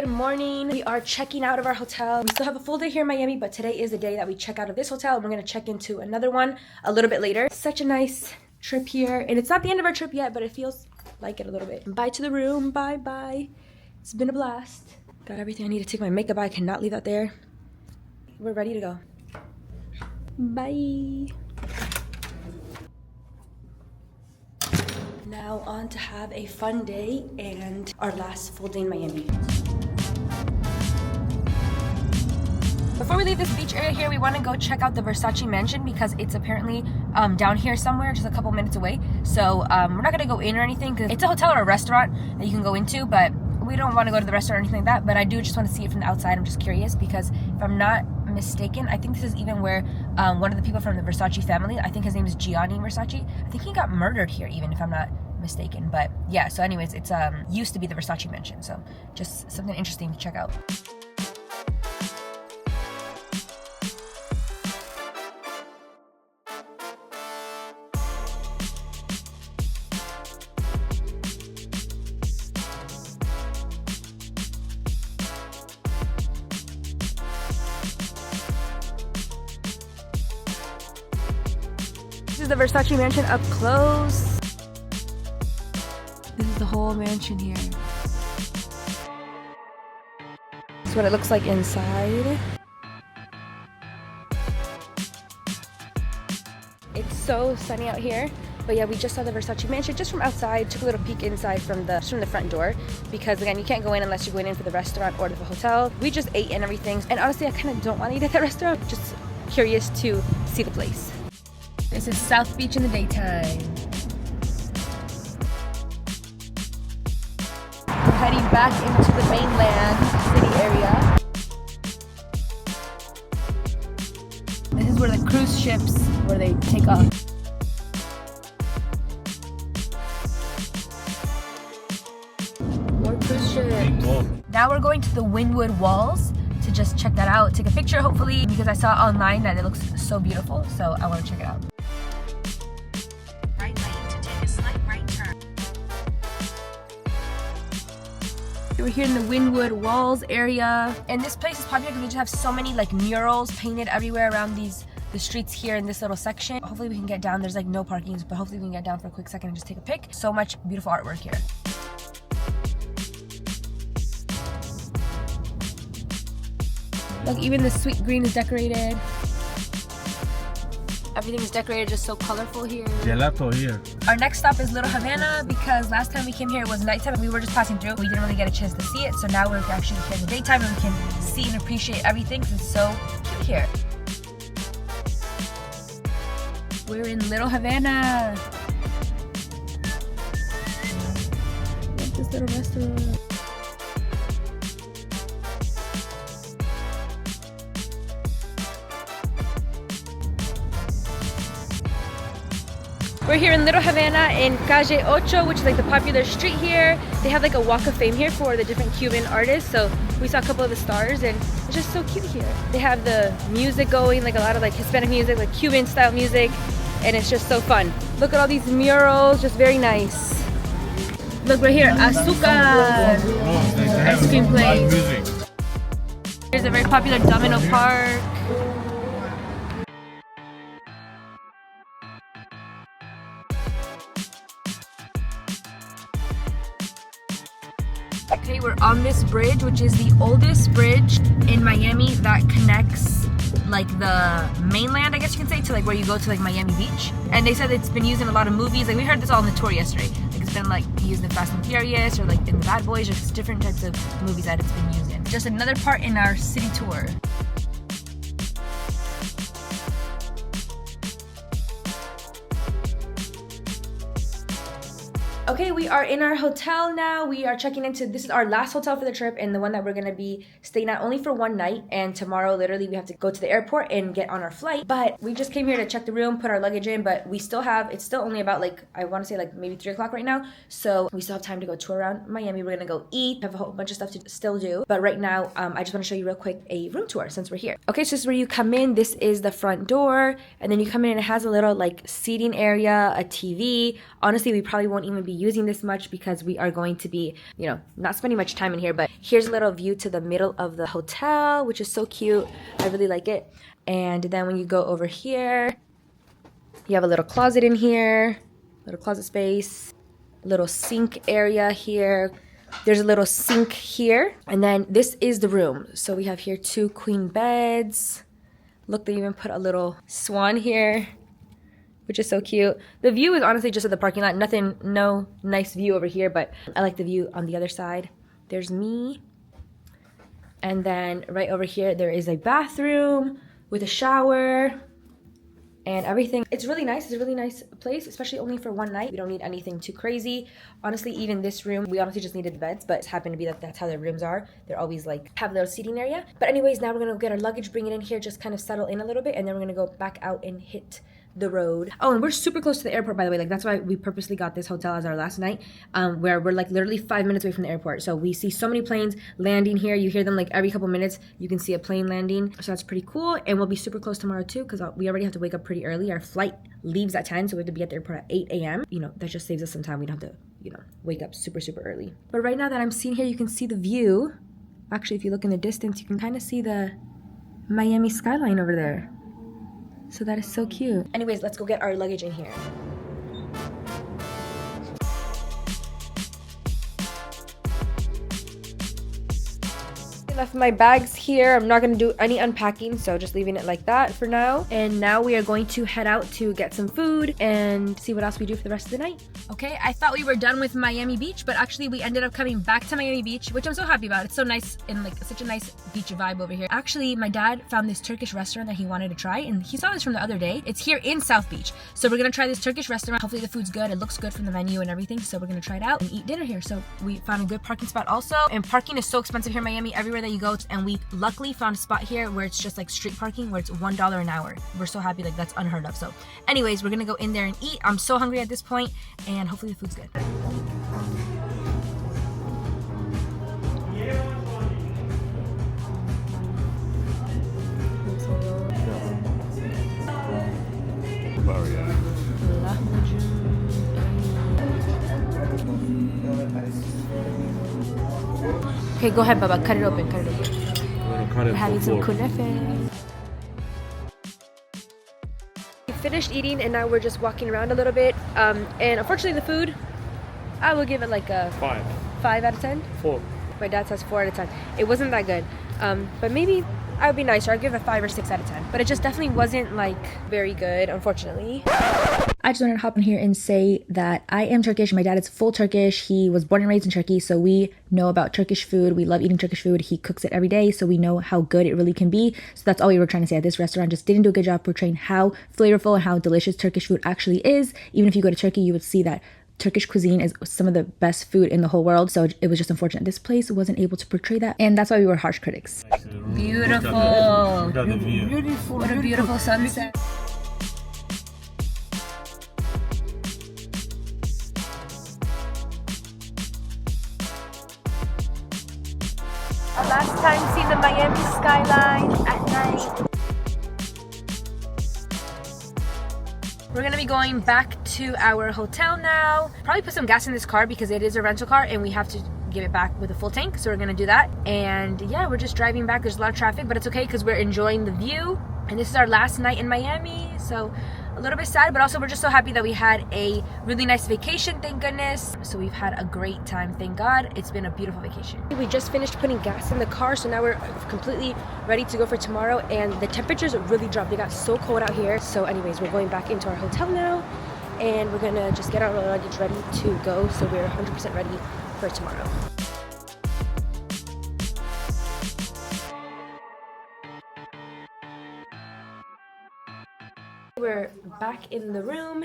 Good morning. We are checking out of our hotel. We still have a full day here in Miami, but today is the day that we check out of this hotel, and we're gonna check into another one a little bit later. Such a nice trip here, and it's not the end of our trip yet, but it feels like it a little bit. Bye to the room. Bye bye. It's been a blast. Got everything I need to take my makeup. I cannot leave that there. We're ready to go. Bye. Now on to have a fun day and our last full day in Miami. Before we leave this beach area here, we want to go check out the Versace mansion because it's apparently down here somewhere, just a couple minutes away. So we're not gonna go in or anything because it's a hotel or a restaurant that you can go into, but we don't want to go to the restaurant or anything like that. But I do just want to see it from the outside. I'm just curious because if I'm not mistaken, I think this is even where one of the people from the Versace family, I think his name is Gianni Versace, I think he got murdered here, even if I'm not mistaken. But yeah, so anyways, it's used to be the Versace mansion, so just something interesting to check out. This is the Versace mansion up close. This is the whole mansion here. This is what it looks like inside. It's so sunny out here. But yeah, we just saw the Versace mansion just from outside. Took a little peek inside from the front door because again, you can't go in unless you're going in for the restaurant or the hotel. We just ate and everything. And honestly, I kind of don't want to eat at the restaurant. Just curious to see the place. This is South Beach in the daytime. We're heading back into the mainland city area. This is where the cruise ships, where they take off. More cruise ships. Now we're going to the Wynwood walls to just check that out, take a picture hopefully, because I saw online that it looks so beautiful, so I want to check it out. We're here in the Wynwood Walls area, and this place is popular because they just have so many like murals painted everywhere around the streets here in this little section. Hopefully we can get down. There's like no parking, but hopefully we can get down for a quick second and just take a pic. So much beautiful artwork here. Look, even the sweet green is decorated. Everything is decorated just so colorful here. Gelato here. Our next stop is Little Havana because last time we came here it was nighttime and we were just passing through. We didn't really get a chance to see it, so now we're actually here in the daytime and we can see and appreciate everything because it's so cute here. We're in Little Havana. Look at this little restaurant. We're here in Little Havana in Calle Ocho, which is like the popular street here. They have like a walk of fame here for the different Cuban artists. So we saw a couple of the stars and it's just so cute here. They have the music going, like a lot of like Hispanic music, like Cuban style music. And it's just so fun. Look at all these murals, just very nice. Look right here, Azúcar ice cream place. Here's a very popular domino park. Okay, we're on this bridge, which is the oldest bridge in Miami that connects like the mainland, I guess you can say, to like where you go to like Miami Beach. And they said it's been used in a lot of movies. Like we heard this all on the tour yesterday. Like it's been like used in Fast and Furious or like in the Bad Boys, just different types of movies that it's been used in. Just another part in our city tour. Okay, we are in our hotel now. We are checking into, this is our last hotel for the trip and the one that we're gonna be staying at only for one night. And tomorrow, literally, we have to go to the airport and get on our flight. But we just came here to check the room, put our luggage in, but we still have, it's still only about like, I wanna say like maybe 3 o'clock right now. So we still have time to go tour around Miami. We're gonna go eat, have a whole bunch of stuff to still do. But right now, I just wanna show you real quick a room tour since we're here. Okay, so this is where you come in. This is the front door. And then you come in and it has a little like seating area, a TV. Honestly, we probably won't even be using this much because we are going to be, you know, not spending much time in here. But here's a little view to the middle of the hotel, which is so cute. I really like it. And then when you go over here, you have a little closet in here, little closet space, little sink area here. There's a little sink here. And then this is the room. So we have here 2 queen beds. Look, they even put a little swan here, which is so cute. The view is honestly just at the parking lot. Nothing, no nice view over here, but I like the view on the other side. There's me. And then right over here, there is a bathroom with a shower and everything. It's really nice. It's a really nice place, especially only for one night. We don't need anything too crazy. Honestly, even this room, we honestly just needed beds, but it happened to be that that's how their rooms are. They're always like, have a little seating area. But anyways, now we're gonna get our luggage, bring it in here, just kind of settle in a little bit, and then we're gonna go back out and hit the road. Oh, and we're super close to the airport, by the way. Like, that's why we purposely got this hotel as our last night, where we're like literally 5 minutes away from the airport. So we see so many planes landing here. You hear them like every couple minutes. You can see a plane landing. So that's pretty cool. And we'll be super close tomorrow too, because we already have to wake up pretty early. Our flight leaves at 10, so we have to be at the airport at 8 a.m. You know, that just saves us some time. We don't have to, you know, wake up super, super early. But right now that I'm seeing here, you can see the view. Actually, if you look in the distance, you can kind of see the Miami skyline over there. So that is so cute. Anyways, let's go get our luggage in here. I left my bags here. I'm not gonna do any unpacking, so just leaving it like that for now. And now we are going to head out to get some food and see what else we do for the rest of the night. Okay, I thought we were done with Miami Beach, but actually we ended up coming back to Miami Beach, which I'm so happy about. It's so nice and like such a nice beach vibe over here. Actually, my dad found this Turkish restaurant that he wanted to try, and he saw this from the other day. It's here in South Beach. So we're gonna try this Turkish restaurant. Hopefully the food's good. It looks good from the menu and everything. So we're gonna try it out and eat dinner here. So we found a good parking spot also. And parking is so expensive here in Miami. Everywhere that you go, and we luckily found a spot here where it's just like street parking, where it's $1 an hour. We're so happy, like that's unheard of. So anyways, we're gonna go in there and eat. I'm so hungry at this point, and hopefully the food's good. Okay, go ahead, Baba. Cut it open. Cut it open. We're having some kunefe. We finished eating, and now we're just walking around a little bit. And unfortunately, the food, I will give it like a 5 out of 10. 4. My dad says 4 out of 10. It wasn't that good. But maybe I would be nicer. I'd give it a 5 or 6 out of 10. But it just definitely wasn't like very good, unfortunately. I just wanted to hop in here and say that I am Turkish. My dad is full Turkish. He was born and raised in Turkey, so we know about Turkish food. We love eating Turkish food. He cooks it every day, so we know how good it really can be. So that's all we were trying to say. At this restaurant just didn't do a good job portraying how flavorful and how delicious Turkish food actually is. Even if you go to Turkey, you would see that Turkish cuisine is some of the best food in the whole world. So it was just unfortunate this place wasn't able to portray that, and that's why we were harsh critics. Beautiful. Beautiful. What a beautiful sunset. Last time seeing the Miami skyline at night. We're gonna be going back to our hotel now. Probably put some gas in this car because it is a rental car and we have to give it back with a full tank. So we're gonna do that. And yeah, we're just driving back. There's a lot of traffic, but it's okay because we're enjoying the view. And this is our last night in Miami. So a little bit sad, but also we're just so happy that we had a really nice vacation, thank goodness. So we've had a great time, thank God. It's been a beautiful vacation. We just finished putting gas in the car, so now we're completely ready to go for tomorrow, and the temperatures really dropped. They got so cold out here. So anyways, we're going back into our hotel now, and we're gonna just get our luggage ready to go, so we're 100% ready for tomorrow. We're back in the room,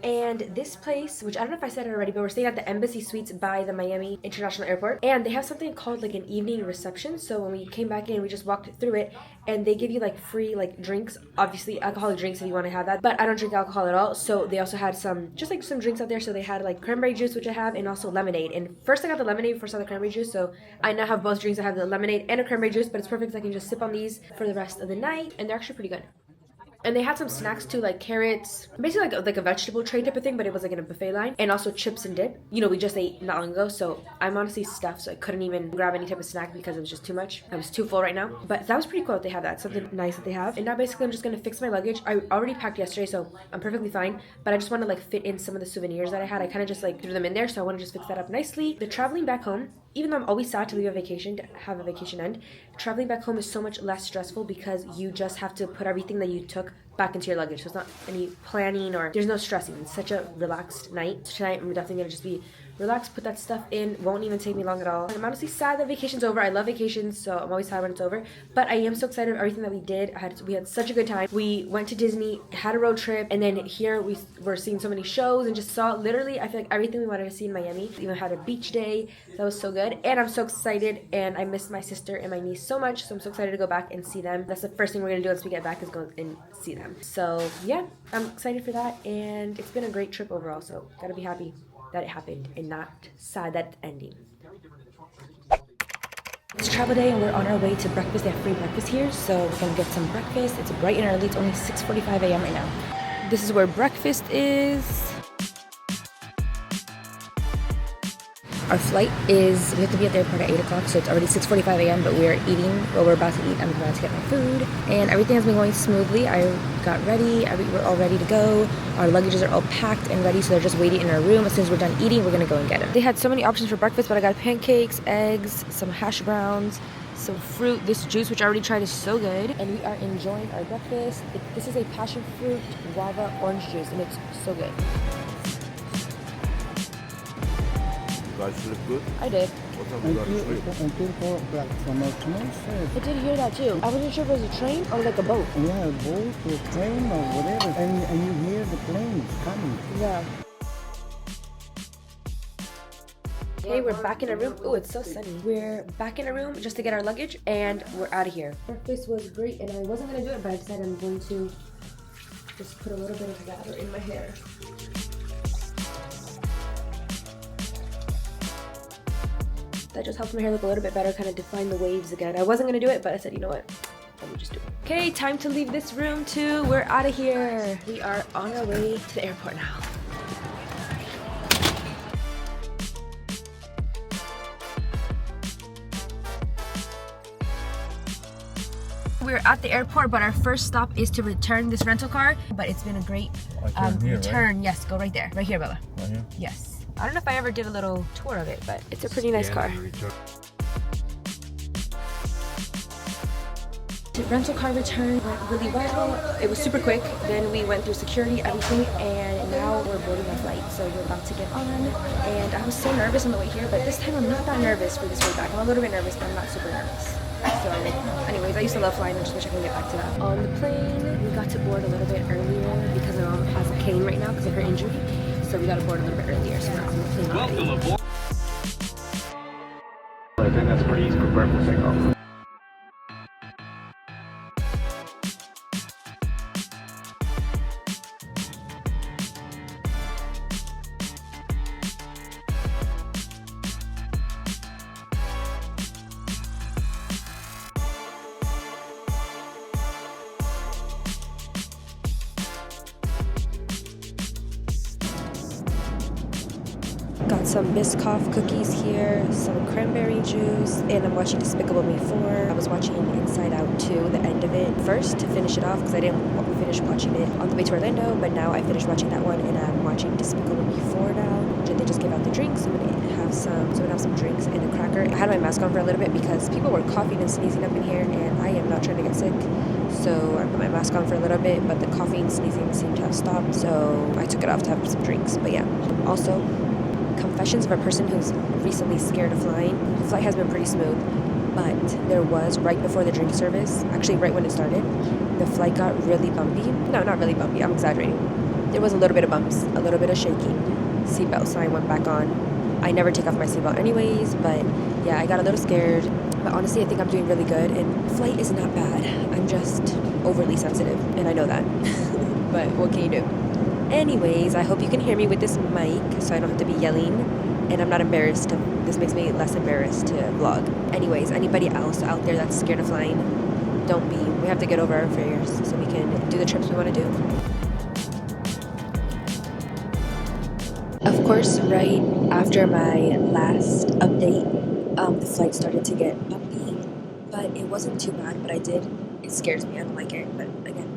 and this place, which I don't know if I said it already, but we're staying at the Embassy Suites by the Miami International Airport, and they have something called like an evening reception. So when we came back in, we just walked through it, and they give you like free like drinks, obviously alcoholic drinks if you want to have that, but I don't drink alcohol at all. So they also had some drinks out there. So they had like cranberry juice, which I have, and also lemonade. And first I got the lemonade before I saw the cranberry juice, so I now have both drinks. I have the lemonade and a cranberry juice, but it's perfect because I can just sip on these for the rest of the night, and they're actually pretty good. And they had some snacks too, like carrots, basically like a vegetable tray type of thing, but it was like in a buffet line. And also chips and dip. You know, we just ate not long ago, so I'm honestly stuffed, so I couldn't even grab any type of snack because it was just too much. I was too full right now. But that was pretty cool that they have that. Something nice that they have. And now basically I'm just gonna fix my luggage. I already packed yesterday, so I'm perfectly fine. But I just want to like fit in some of the souvenirs that I had. I kind of just like threw them in there, so I want to just fix that up nicely. The traveling back home, even though I'm always sad to leave a vacation, to have a vacation end, traveling back home is so much less stressful because you just have to put everything that you took back into your luggage. So it's not any planning or there's no stressing. It's such a relaxed night. So tonight I'm definitely gonna just be relaxed, put that stuff in. Won't even take me long at all. I'm honestly sad that vacation's over. I love vacations, so I'm always sad when it's over. But I am so excited for everything that we did. We had such a good time. We went to Disney, had a road trip, and then here we were seeing so many shows and just saw literally, I feel like everything we wanted to see in Miami. We even had a beach day. That was so good. And I'm so excited, and I missed my sister and my niece so much, so I'm so excited to go back and see them. That's the first thing we're gonna do once we get back is go and see them. So yeah, I'm excited for that, and it's been a great trip overall, so gotta be happy that it happened and not sad that it's ending. It's travel day and we're on our way to breakfast. They have free breakfast here, so we're gonna get some breakfast. It's bright and early. It's only 6:45 a.m. right now. This is where breakfast is. Our flight is, we have to be at the airport at 8 o'clock, so it's already 6:45 a.m., but we are eating. Well, we're about to eat. I'm about to get my food. And everything has been going smoothly. I got ready. We're all ready to go. Our luggages are all packed and ready, so they're just waiting in our room. As soon as we're done eating, we're going to go and get them. They had so many options for breakfast, but I got pancakes, eggs, some hash browns, some fruit. This juice, which I already tried, is so good. And we are enjoying our breakfast. This is a passion fruit guava orange juice, and it's so good. Guys look good? I did. What time we got to sleep? I did hear that too. I wasn't sure if it was a train or like a boat. Yeah, a boat or a train or whatever. And you hear the planes coming. Yeah. Hey, we're back in a room. Oh, it's so sunny. We're back in a room just to get our luggage, and we're out of here. Breakfast was great, and I wasn't going to do it, but I decided I'm going to just put a little bit of water in my hair. That just helps my hair look a little bit better, kind of define the waves again. I wasn't going to do it, but I said, you know what? Let me just do it. Okay, time to leave this room too. We're out of here. We are on our way to the airport now. We're at the airport, but our first stop is to return this rental car. But it's been a great return. Right? Yes, go right there. Right here, Bella. Right here? Yes. I don't know if I ever did a little tour of it, but it's a pretty nice car. The rental car return went really well. It was super quick. Then we went through security, everything, and now we're boarding our flight. So we're about to get on. And I was so nervous on the way here, but this time I'm not that nervous for this way back. I'm a little bit nervous, but I'm not super nervous. So anyways, I used to love flying. I just wish I could get back to that. On the plane, we got to board a little bit earlier because my mom has a cane right now because of her injury. So we got to board a little bit earlier, so we're on the plane already. Welcome aboard. I think that's pretty easy for breakfast takeoff. Got some Biscoff cookies here, some cranberry juice, and I'm watching Despicable Me 4. I was watching Inside Out 2, the end of it, first to finish it off because I didn't finish watching it on the way to Orlando, but now I finished watching that one and I'm watching Despicable Me 4 now. They just gave out the drinks. I'm gonna have some drinks and a cracker. I had my mask on for a little bit because people were coughing and sneezing up in here, and I am not trying to get sick. So I put my mask on for a little bit, but the coughing and sneezing seemed to have stopped, so I took it off to have some drinks. But yeah, also confessions of a person who's recently scared of flying. The flight has been pretty smooth, but there was, right before the drink service, actually right when it started, the flight got really bumpy. No, not really bumpy, I'm exaggerating. There was a little bit of bumps, a little bit of shaking. Seatbelt sign went back on. I never take off my seatbelt anyways, but yeah, I got a little scared. But honestly, I think I'm doing really good, and flight is not bad. I'm just overly sensitive, and I know that. But what can you do? Anyways, I hope you can hear me with this mic so I don't have to be yelling, and I'm not embarrassed. This makes me less embarrassed to vlog. Anyways, anybody else out there that's scared of flying, don't be. We have to get over our fears so we can do the trips we want to do. Of course, right after my last update, the flight started to get bumpy, but it wasn't too bad. But it scares me. I don't like it. But again,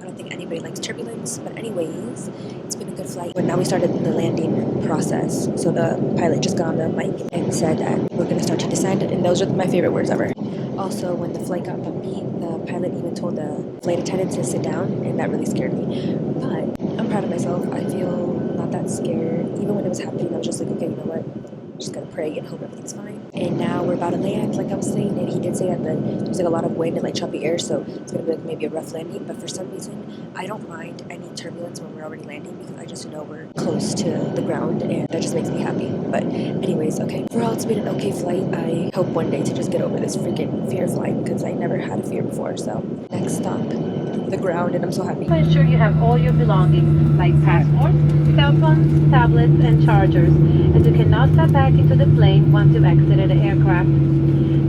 I don't think anybody likes turbulence. But anyways, it's been a good flight. But now we started the landing process. So the pilot just got on the mic and said that we're going to start to descend. And those are my favorite words ever. Also, when the flight got bumpy, the pilot even told the flight attendant to sit down, and that really scared me. But I'm proud of myself. I feel not that scared. Even when it was happening, I was just like, okay, you know what? I'm just gonna pray and hope everything's fine. And now we're about to land, like I was saying, and he did say that there's like a lot of wind and like choppy air, so it's gonna be like maybe a rough landing. But for some reason, I don't mind any turbulence when we're already landing because I just know we're close to the ground, and that just makes me happy. But anyways, okay. Overall, it's been an okay flight. I hope one day to just get over this freaking fear of flying because I never had a fear before. So next stop, the ground, and I'm so happy. Ensure you have all your belongings like passports, cell phones, tablets, and chargers, as you cannot step back into the plane once you've exited the aircraft.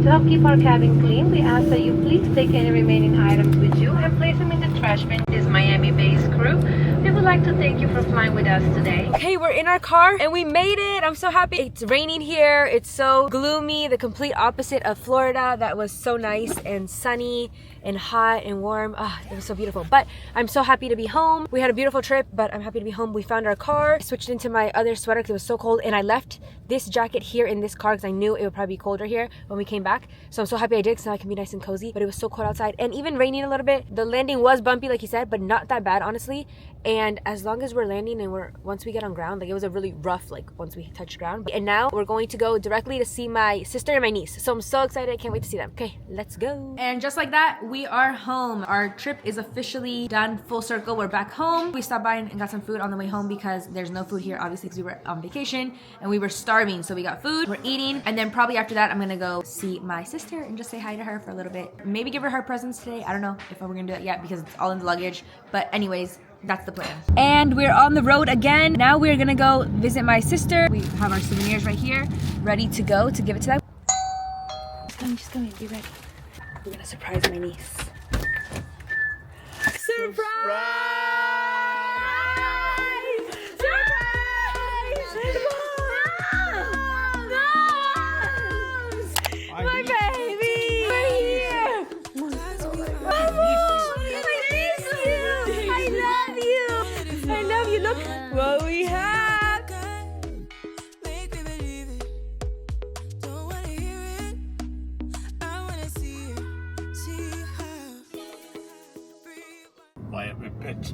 To help keep our cabin clean, we ask that you please take any remaining items with you and place them in the trash bin. This Miami-based crew, we would like to thank you for flying with us today. Okay, we're in our car and we made it. I'm so happy. It's raining here. It's so gloomy, the complete opposite of Florida. That was so nice and sunny and hot and warm. It was so beautiful. But I'm so happy to be home. We had a beautiful trip, but I'm happy to be home. We found our car, switched into my other sweater because it was so cold, and I left this jacket here in this car because I knew it would probably be colder here when we came back. So I'm so happy I did because now I can be nice and cozy. But it was so cold outside and even raining a little bit. The landing was bumpy like he said, but not that bad honestly. And as long as we're landing and once we get on ground, like it was a really rough like once we touched ground. And now we're going to go directly to see my sister and my niece. So I'm so excited. I can't wait to see them. Okay, let's go. And just like that, we are home. Our trip is officially done, full circle. We're back home. We stopped by and got some food on the way home because there's no food here obviously because we were on vacation and we were starving. So we got food, we're eating, and then probably after that I'm gonna go see my sister and just say hi to her for a little bit. Maybe give her presents today. I don't know if we're gonna do that yet because it's all in the luggage. But anyways, that's the plan. And we're on the road again. Now we're gonna go visit my sister. We have our souvenirs right here, ready to go to give it to them. Just come in, be ready. We're gonna surprise my niece. Surprise! My baby! We're here! I love you. Look what we have. Miami bitch.